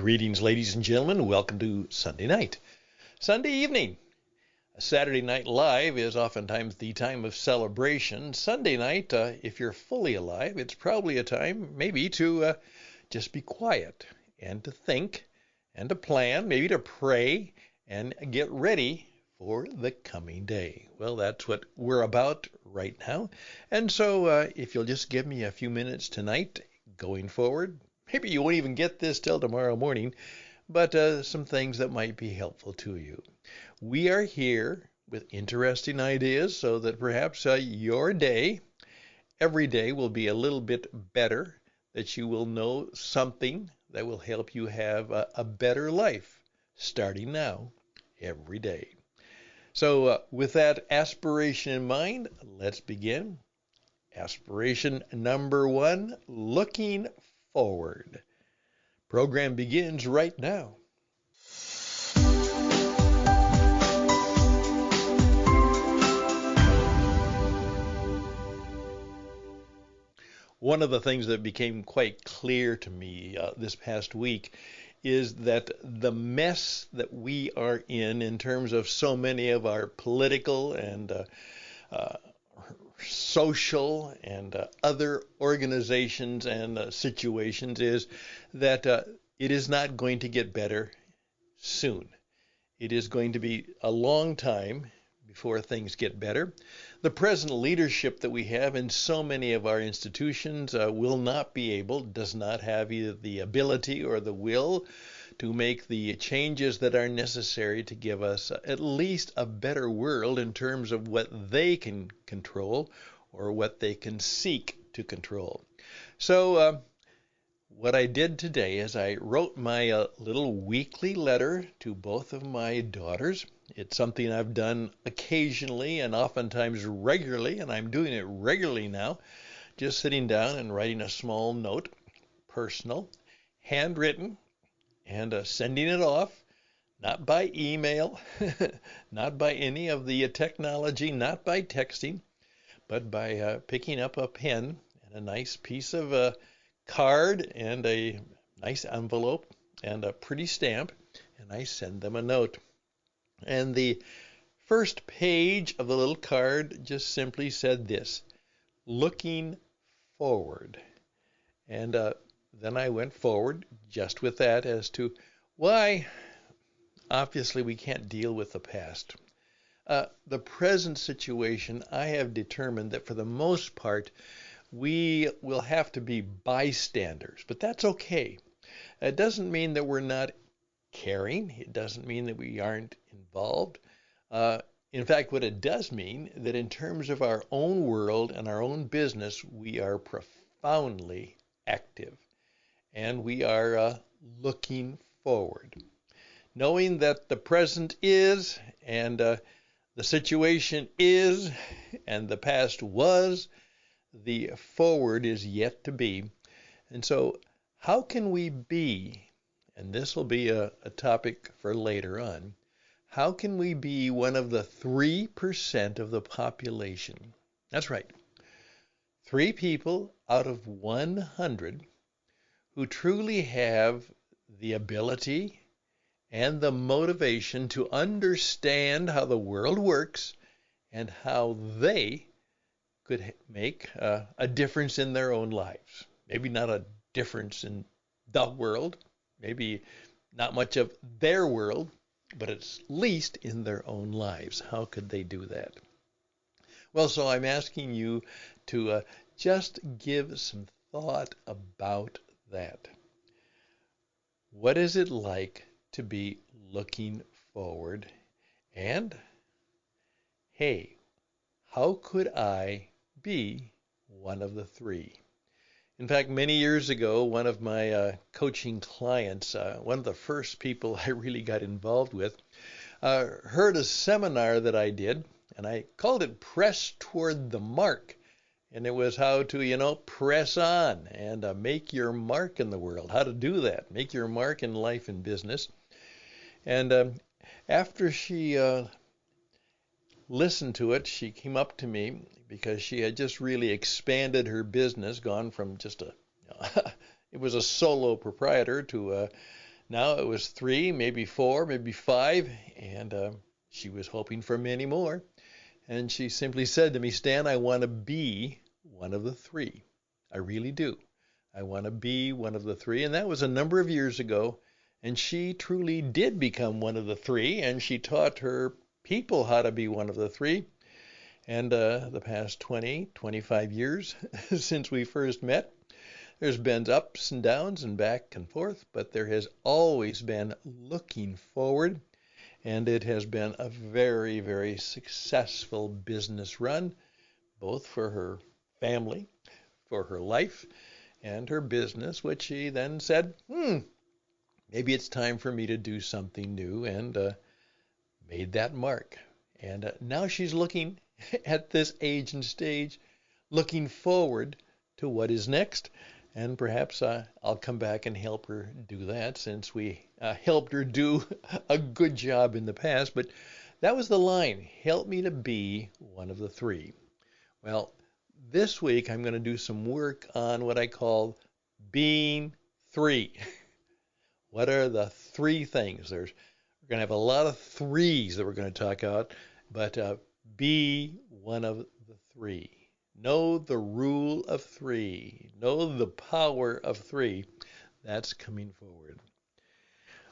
Greetings, ladies and gentlemen. Welcome to Sunday night. Sunday evening. Saturday Night Live is oftentimes the time of celebration. Sunday night, if you're fully alive, it's probably a time maybe to just be quiet and to think and to plan, maybe to pray and get ready for the coming day. Well, that's what we're about right now. And so if you'll just give me a few minutes tonight going forward, maybe you won't even get this till tomorrow morning, but some things that might be helpful to you. We are here with interesting ideas so that perhaps your day, every day, will be a little bit better, that you will know something that will help you have a better life starting now, every day. So with that aspiration in mind, let's begin. Aspiration number 1, looking forward. Program begins right now. One of the things that became quite clear to me this past week is that the mess that we are in terms of so many of our political and social and other organizations and situations is that it is not going to get better soon. It is going to be a long time before things get better. The present leadership that we have in so many of our institutions will not be able, does not have either the ability or the will to make the changes that are necessary to give us at least a better world in terms of what they can control or what they can seek to control. So what I did today is I wrote my little weekly letter to both of my daughters. It's something I've done occasionally and oftentimes regularly, and I'm doing it regularly now, just sitting down and writing a small note, personal, handwritten, and sending it off, not by email, not by any of the technology, not by texting, but by picking up a pen and a nice piece of card and a nice envelope and a pretty stamp, and I send them a note. And the first page of the little card just simply said this: looking forward. And then I went forward just with that as to why obviously we can't deal with the past. The present situation, I have determined that for the most part, we will have to be bystanders, but that's okay. It doesn't mean that we're not caring. It doesn't mean that we aren't involved. In fact, what it does mean that in terms of our own world and our own business, we are profoundly active. And we are looking forward, knowing that the present is, and the situation is, and the past was, the forward is yet to be. And so how can we be, and this will be a topic for later on, how can we be one of the 3% of the population? That's right. 3 people out of 100 who truly have the ability and the motivation to understand how the world works and how they could make a difference in their own lives. Maybe not a difference in the world, maybe not much of their world, but at least in their own lives. How could they do that? Well, so I'm asking you to just give some thought about that. What is it like to be looking forward? And, hey, how could I be one of the 3? In fact, many years ago, one of my coaching clients, one of the first people I really got involved with, heard a seminar that I did, and I called it Press Toward the Mark. And it was how to, press on and make your mark in the world, how to do that, make your mark in life and business. And after she listened to it, she came up to me because she had just really expanded her business, gone from just it was a solo proprietor to Now it was 3, maybe 4, maybe 5, and she was hoping for many more. And she simply said to me, Stan, I want to be one of the 3. I really do. I want to be one of the 3. And that was a number of years ago. And she truly did become one of the 3. And she taught her people how to be one of the 3. And the past 20, 25 years since we first met, there's been ups and downs and back and forth, but there has always been looking forward. And it has been a very, very successful business run, both for her family, for her life, and her business, which she then said, maybe it's time for me to do something new, and made that mark. And now she's looking at this age and stage, looking forward to what is next. And perhaps I'll come back and help her do that, since we helped her do a good job in the past. But that was the line, help me to be one of the 3. Well, this week I'm going to do some work on what I call being 3. What are the 3 things? We're going to have a lot of 3s that we're going to talk about, but be one of the 3. Know the rule of 3. Know the power of 3. That's coming forward.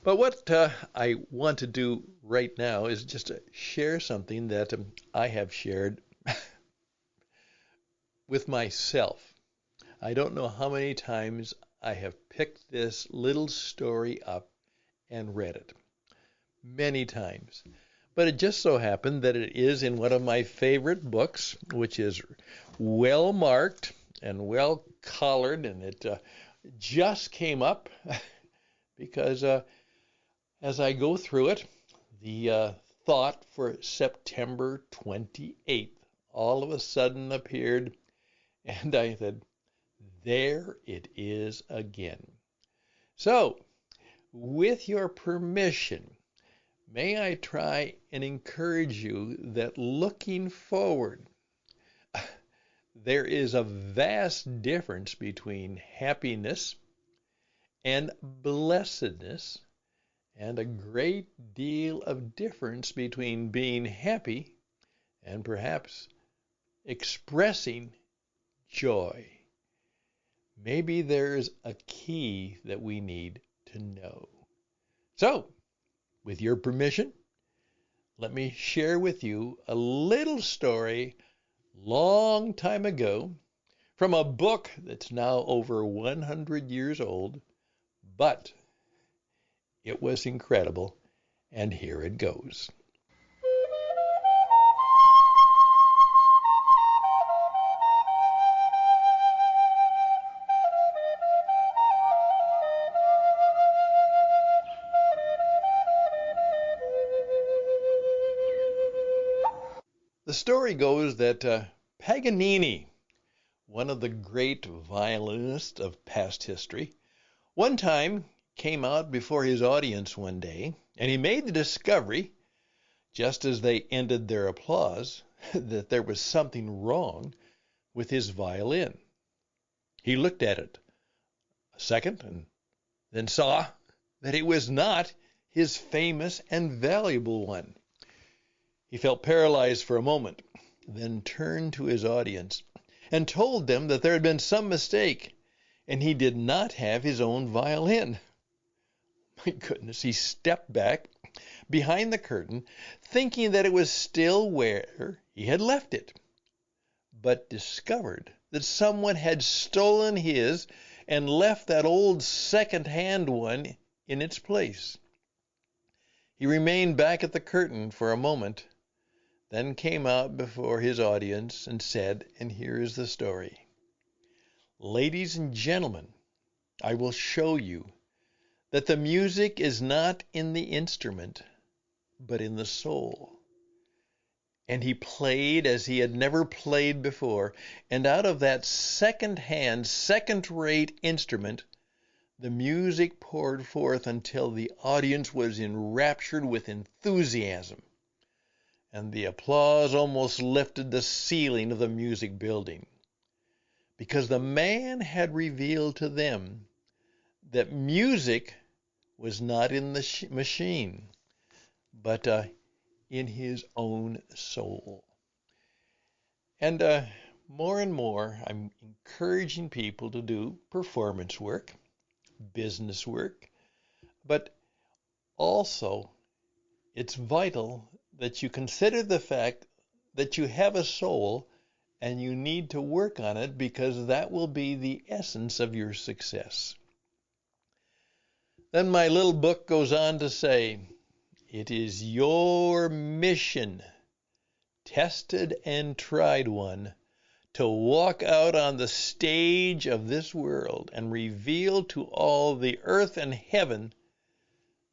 But what I want to do right now is just to share something that I have shared with myself. I don't know how many times I have picked this little story up and read it. Many times. But it just so happened that it is in one of my favorite books, which is well marked and well collared, and it just came up because as I go through it, the thought for September 28th all of a sudden appeared, and I said, there it is again. So, with your permission, may I try and encourage you that looking forward, there is a vast difference between happiness and blessedness, and a great deal of difference between being happy and perhaps expressing joy. Maybe there's a key that we need to know. So, with your permission, let me share with you a little story long time ago from a book that's now over 100 years old, but it was incredible, and here it goes. The story goes that Paganini, one of the great violinists of past history, one time came out before his audience one day, and he made the discovery, just as they ended their applause, that there was something wrong with his violin. He looked at it a second and then saw that it was not his famous and valuable one. He felt paralyzed for a moment, then turned to his audience and told them that there had been some mistake, and he did not have his own violin. My goodness, he stepped back behind the curtain, thinking that it was still where he had left it, but discovered that someone had stolen his and left that old second-hand one in its place. He remained back at the curtain for a moment, then came out before his audience and said, and here is the story: "Ladies and gentlemen, I will show you that the music is not in the instrument, but in the soul." And he played as he had never played before, and out of that second-hand, second-rate instrument, the music poured forth until the audience was enraptured with enthusiasm, and the applause almost lifted the ceiling of the music building, because the man had revealed to them that music was not in the machine, but in his own soul. And more and more, I'm encouraging people to do performance work, business work, but also it's vital that you consider the fact that you have a soul and you need to work on it, because that will be the essence of your success. Then my little book goes on to say, it is your mission, tested and tried one, to walk out on the stage of this world and reveal to all the earth and heaven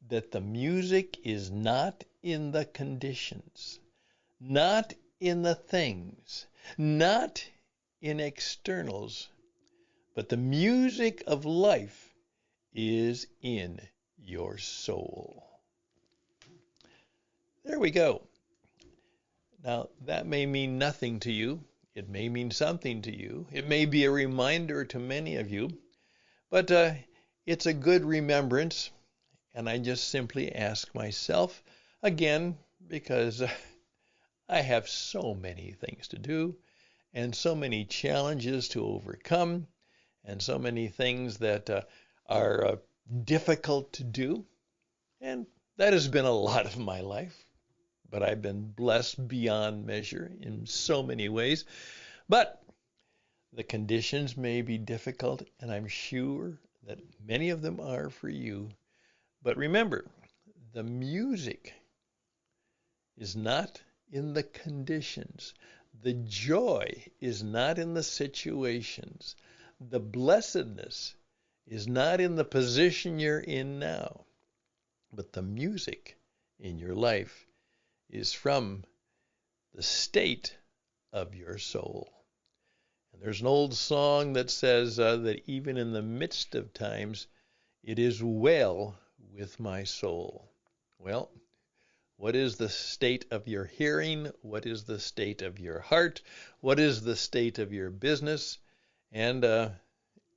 that the music is not in the conditions, not in the things, not in externals, but the music of life is in your soul. There we go. Now, that may mean nothing to you. It may mean something to you. It may be a reminder to many of you, but it's a good remembrance. And I just simply ask myself again, because I have so many things to do and so many challenges to overcome and so many things that are difficult to do. And that has been a lot of my life. But I've been blessed beyond measure in so many ways. But the conditions may be difficult, and I'm sure that many of them are for you. But remember, the music is not in the conditions. The joy is not in the situations. The blessedness is not in the position you're in now. But the music in your life is from the state of your soul. And there's an old song that says that even in the midst of times, it is well with my soul. Well, what is the state of your hearing? What is the state of your heart? What is the state of your business? And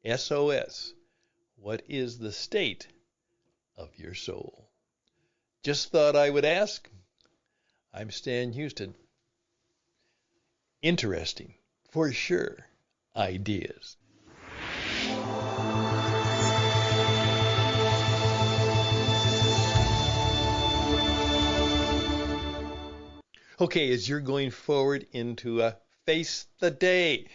SOS, what is the state of your soul? Just thought I would ask. I'm Stan Houston. Interesting, for sure, ideas. Okay, as you're going forward into face the day,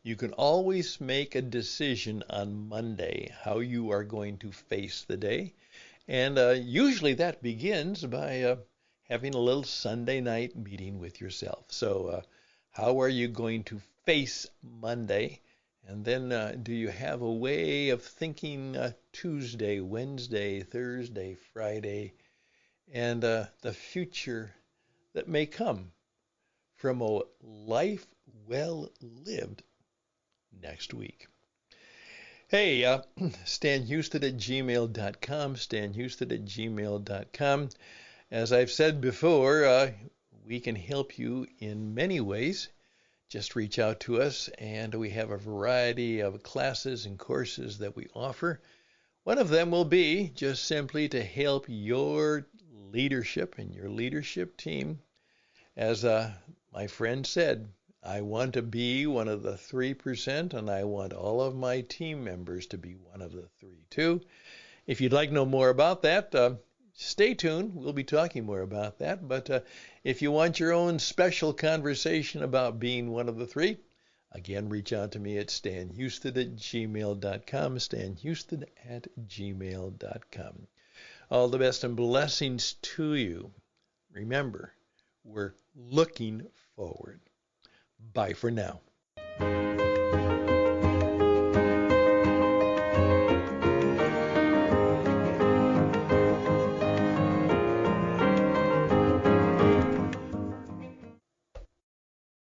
you can always make a decision on Monday how you are going to face the day. And usually that begins by having a little Sunday night meeting with yourself. So how are you going to face Monday? And then do you have a way of thinking Tuesday, Wednesday, Thursday, Friday, and the future that may come from a life well lived next week? Hey, StanHouston@gmail.com, StanHouston@gmail.com. As I've said before, we can help you in many ways. Just reach out to us, and we have a variety of classes and courses that we offer. One of them will be just simply to help your leadership and your leadership team. As my friend said, I want to be one of the 3%, and I want all of my team members to be one of the 3 too. If you'd like to know more about that, stay tuned. We'll be talking more about that. But if you want your own special conversation about being one of the 3, again, reach out to me at StanHouston@gmail.com, StanHouston@gmail.com. All the best and blessings to you. Remember, we're looking forward. Bye for now.